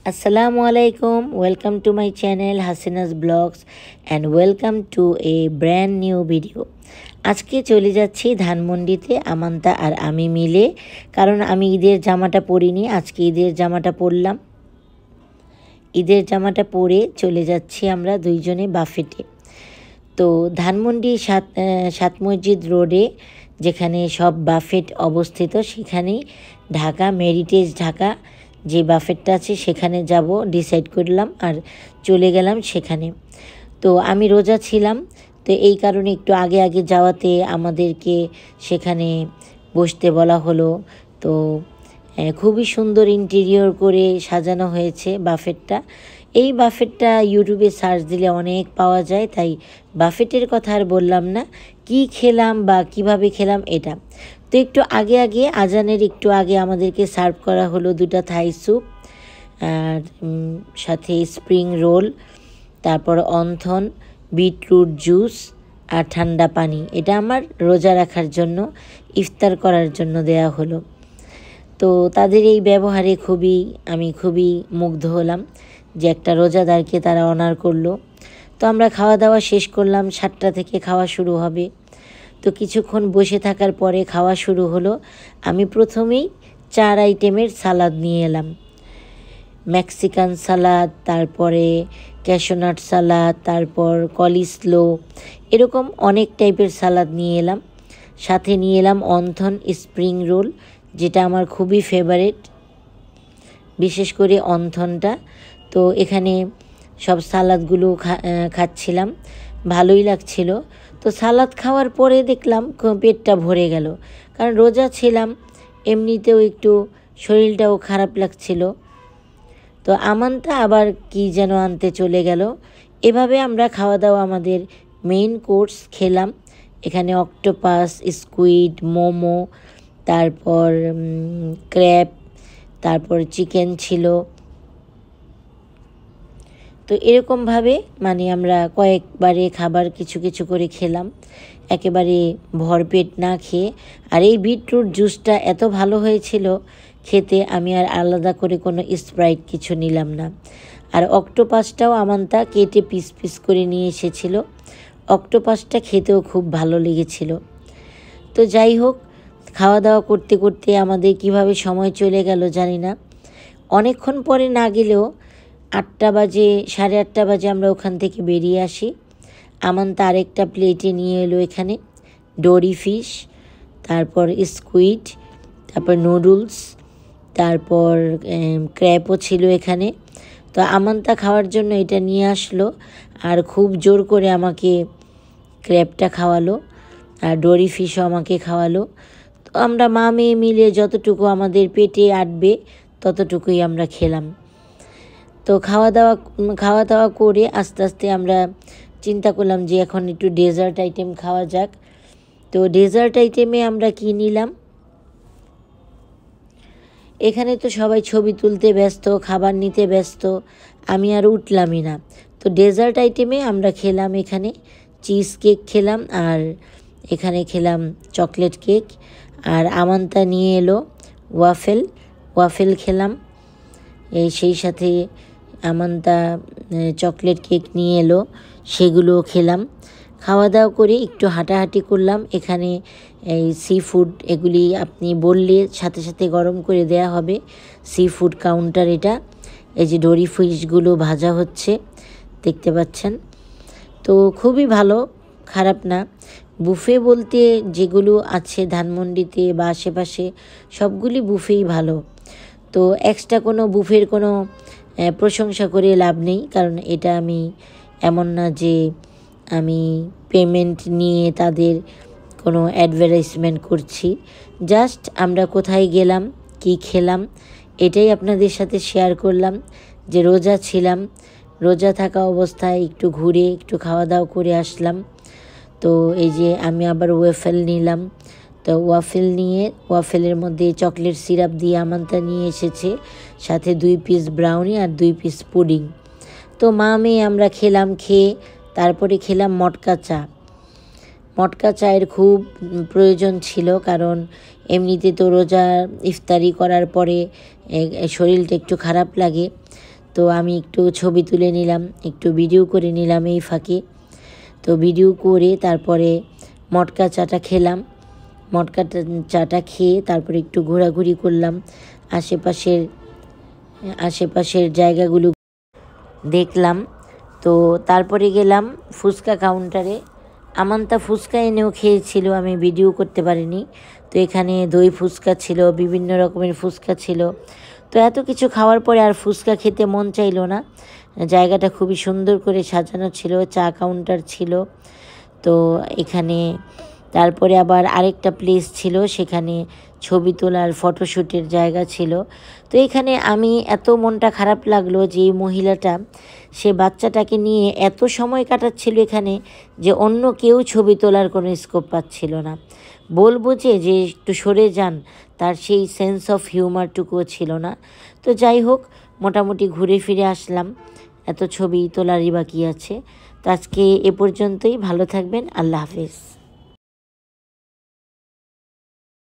Assalamu alaikum. Welcome to my channel Hasina's Blogs and welcome to a brand new video. আজকে চলে যাচ্ছি ধানমন্ডিতে আমান্তা আর আমি মিলে, কারণ আমি ঈদের জামাটা পরিনি, আজকে ঈদের জামাটা পরলাম। ঈদের জামাটা পরে চলে যাচ্ছি আমরা দুইজনে বাফেটে। তো ধানমন্ডি সাত মসজিদ রোডে যেখানে সব বাফেট অবস্থিত, সেখানেই ঢাকা মেরিটেজ ঢাকা যে বাফেটটা আছে সেখানে যাব ডিসাইড করলাম আর চলে গেলাম সেখানে। তো আমি রোজা ছিলাম, তো এই কারণে একটু আগে আগে যাওয়াতে আমাদেরকে সেখানে বসতে বলা হলো। তো খুবই সুন্দর ইন্টেরিয়র করে সাজানো হয়েছে বাফেটটা। এই বাফেটটা ইউটিউবে সার্চ দিলে অনেক পাওয়া যায়, তাই বাফেটের কথা আর বললাম না। কি খেলাম বা কিভাবে খেলাম এটা তো একটু আগে আগে আজানের একটু আগে আমাদেরকে সার্ভ করা হলো দুটো থাই স্যুপ আর সাথে স্প্রিং রোল, তারপর অন্থন, বিটরুট জুস আর ঠান্ডা পানি। এটা আমার রোজা রাখার জন্য, ইফতার করার জন্য দেয়া হলো। তো তাদের এই ব্যবহারে আমি খুবই মুগ্ধ হলাম যে একটা রোজাদারকে তারা অনার করলো। তো আমরা খাওয়া দাওয়া শেষ করলাম, 7টা থেকে খাওয়া শুরু হবে। তো কিছুক্ষণ বসে থাকার পরে খাওয়া শুরু হলো। আমি প্রথমেই 4 আইটেমের সালাদ নিয়ে এলাম, মেক্সিকান সালাদ, তারপরে ক্যাশোনাট সালাদ, তারপর কলিস্লো, এরকম অনেক টাইপের সালাদ নিয়ে এলাম। সাথে নিয়ে এলাম অন্থন স্প্রিং রোল, যেটা আমার খুবই ফেভারিট, বিশেষ করে অন্থনটা। তো এখানে সব সালাদগুলো খাচ্ছিলাম, ভালোই লাগছিল। তো সালাদ খাওয়ার পরে দেখলাম পেটটা ভরে গেল, কারণ রোজা ছিলাম, এমনিতেও একটু শরীরটাও খারাপ লাগছিল। তো আমানটা আবার কি যেন আনতে চলে গেল। এভাবে আমরা খাওয়া দাওয়া আমাদের মেইন কোর্স খেলাম। এখানে অক্টোপাস, স্কুইড, মোমো, তারপর ক্র্যাব, তারপর চিকেন ছিল। তো এরকমভাবে আমরা কয়েকবারে খাবার কিছু কিছু করে খেলাম, একেবারে ভরপেট না খেয়ে। আর এই বিটরুট জুসটা এত ভালো হয়েছিল খেতে, আমি আর আলাদা করে কোনো স্প্রাইট কিছু নিলাম না। আর অক্টোপাসটাও আমানতা কেটে পিস পিস করে নিয়ে এসেছিল। অক্টোপাসটা খেতেও খুব ভালো লেগেছিল। তো যাই হোক, খাওয়া দাওয়া করতে করতে আমাদের কিভাবে সময় চলে গেল জানি না। অনেকক্ষণ পরে না গেলেও 8টা বাজে, 8:30 বাজে আমরা ওখান থেকে বেরিয়ে আসি। আমান্তা আরেকটা প্লেটে নিয়ে এলো এখানে ডোরি ফিশ, তারপর স্কুইড, তারপর নুডলস, তারপর ক্র্যাবও ছিল এখানে। তো আমান্তা খাওয়ার জন্য এটা নিয়ে আসলো আর খুব জোর করে আমাকে ক্র্যাবটা খাওয়ালো আর ডোরি ফিশও আমাকে খাওয়ালো। তো আমরা মা মেয়ে মিলে যতটুকু আমাদের পেটে আটবে ততটুকুই আমরা খেলাম। তো খাওয়া দাওয়া করে আস্তে আস্তে আমরা চিন্তা করলাম যে এখন একটু ডেজার্ট আইটেম খাওয়া যাক। তো ডেজার্ট আইটেমে আমরা কি নিলাম, এখানে তো সবাই ছবি তুলতে ব্যস্ত, খাবার নিতে ব্যস্ত, আমি আর উঠলামই না। তো ডেজার্ট আইটেমে আমরা খেলাম এখানে চিজ কেক খেলাম, আর এখানে খেলাম চকলেট কেক, আর আমান্তা নিয়ে এলো ওয়াফেল খেলাম। সেই সাথে আমান্তা চকলেট কেক নিয়ে এলো, সেগুলো খেলাম। খাওয়া দাওয়া করে একটু হাঁটাহাঁটি করলাম। এখানে এই সি ফুড, এগুলি আপনি বললে সাথে সাথে গরম করে দেয়া হবে। সি ফুড কাউন্টার এটা। এই যে ডোরি ফিশগুলো ভাজা হচ্ছে, দেখতে পাচ্ছেন। তো খুবই ভালো, খারাপ না। বুফে বলতে যেগুলো আছে ধানমন্ডিতে বা আশেপাশে সবগুলি বুফেই ভালো। তো এক্সট্রা কোনো বুফের কোনো প্রশংসা করে লাভ নেই, কারণ এটা আমি এমন না যে আমি পেমেন্ট নিয়ে তাদের কোনো অ্যাডভার্টাইজমেন্ট করছি। জাস্ট আমরা কোথায় গেলাম, কি খেলাম, এটাই আপনাদের সাথে শেয়ার করলাম। যে রোজা ছিলাম, রোজা থাকা অবস্থায় একটু ঘুরে একটু খাওয়া দাওয়া করে আসলাম। তো এই যে আমি আবার ওয়াফেল নিলাম। তো ওয়াফেলের মধ্যে চকলেট সিরাপ দিয়ে আমান্তা নিয়ে এসেছে, সাথে 2 পিস ব্রাউনি আর 2 পিস পুডিং। তো মা মেয়ে আমরা খেলাম, খেয়ে তারপরে খেলাম মটকা চায়ের খুব প্রয়োজন ছিল, কারণ এমনিতে তো রোজা ইফতারি করার পরে শরীরটা একটু খারাপ লাগে। তো আমি একটু ছবি তুলে নিলাম, একটু ভিডিও করে নিলাম এই ফাঁকে। তো ভিডিও করে তারপরে মটকা চাটা খেলাম। মটকা চাটা খেয়ে তারপরে একটু ঘোরাঘুরি করলাম, আশেপাশের জায়গাগুলো দেখলাম। তো তারপরে গেলাম ফুচকা কাউন্টারে। আমান্তা ফুচকা এনেও খেয়েছিল, আমি ভিডিও করতে পারিনি। তো এখানে দই ফুচকা ছিল, বিভিন্ন রকমের ফুচকা ছিল। তো এত কিছু খাওয়ার পরে আর ফুচকা খেতে মন চাইলো না। জায়গাটা খুবই সুন্দর করে সাজানো ছিল, চা কাউন্টার ছিল। তো এখানে তারপরে আবার আরেকটা প্লেস ছিল, সেখানে ছবি তোলার ফটোশ্যুটের জায়গা ছিল। তো এখানে আমি এত মনটা খারাপ লাগলো যে এই মহিলাটা সে বাচ্চাটাকে নিয়ে এত সময় কাটাচ্ছিল এখানে, যে অন্য কেউ ছবি তোলার কোনো স্কোপ পাচ্ছিল না। বলবো যে একটু সরে যান, তার সেই সেন্স অফ হিউমারটুকুও ছিল না। তো যাই হোক, মোটামুটি ঘুরে ফিরে আসলাম, এত ছবি তোলারই বাকি আছে। তো আজকে এ পর্যন্তই। ভালো থাকবেন, আল্লাহ হাফেজ।